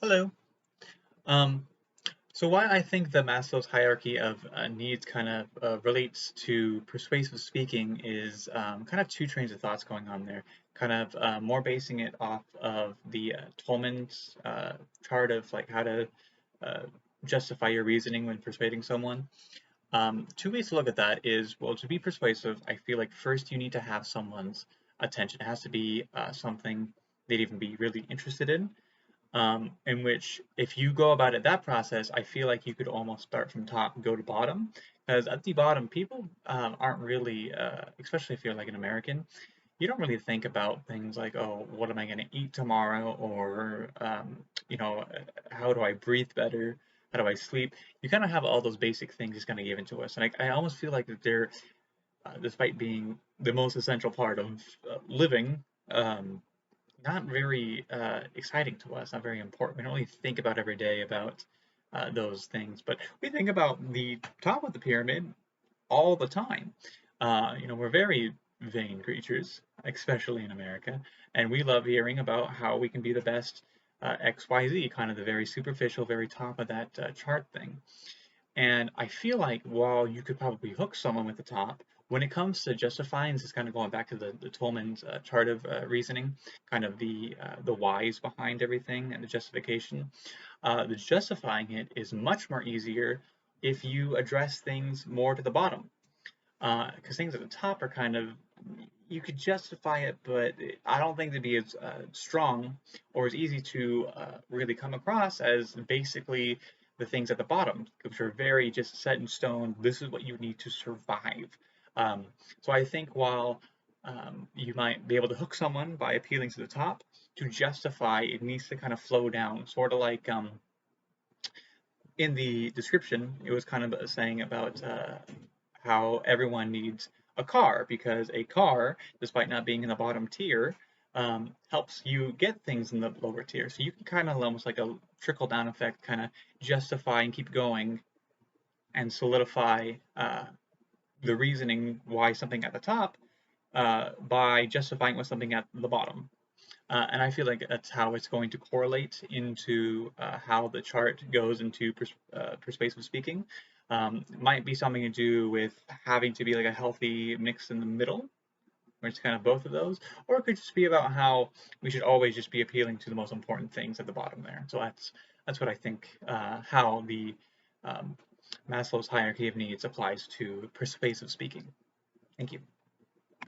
Hello. Um, so why I think the Maslow's hierarchy of needs kind of relates to persuasive speaking is kind of two trains of thoughts going on there. Kind of more basing it off of the Tolman's chart of like how to uh, justify your reasoning when persuading someone. Two ways to look at that is, well, to be persuasive, I feel like first you need to have someone's attention. It has to be something they'd even be really interested in which if you go about it that process, I feel like you could almost start from top and go to bottom. Because at the bottom, people aren't really, especially if you're like an American, you don't really think about things like, oh, what am I going to eat tomorrow? Or, how do I breathe better? How do I sleep? You kind of have all those basic things just kind of given to us. And I almost feel like that they're, despite being the most essential part of living, um, not very exciting to us, not very important. We don't really think about every day about those things, but we think about the top of the pyramid all the time. We're very vain creatures, especially in America, and we love hearing about how we can be the best XYZ, kind of the very superficial, very top of that chart thing. And I feel like while you could probably hook someone with the top, when it comes to justifying, this is kind of going back to the Tolman's chart of reasoning, kind of the whys behind everything and the justification. The justifying it is much more easier if you address things more to the bottom, because things at the top are kind of you could justify it, but I don't think to be as strong or as easy to really come across as basically the things at the bottom, which are very just set in stone. This is what you need to survive. Um, so I think while you might be able to hook someone by appealing to the top, to justify it needs to kind of flow down, sort of like in the description, it was kind of saying about how everyone needs a car because a car, despite not being in the bottom tier, helps you get things in the lower tier. So you can kind of almost like a trickle down effect, kind of justify and keep going and solidify the reasoning why something at the top by justifying with something at the bottom. And I feel like that's how it's going to correlate into how the chart goes into persuasive speaking. Might be something to do with having to be like a healthy mix in the middle, where it's kind of both of those, or it could just be about how we should always just be appealing to the most important things at the bottom there. So that's what I think how the um, Maslow's hierarchy of needs applies to persuasive speaking. Thank you.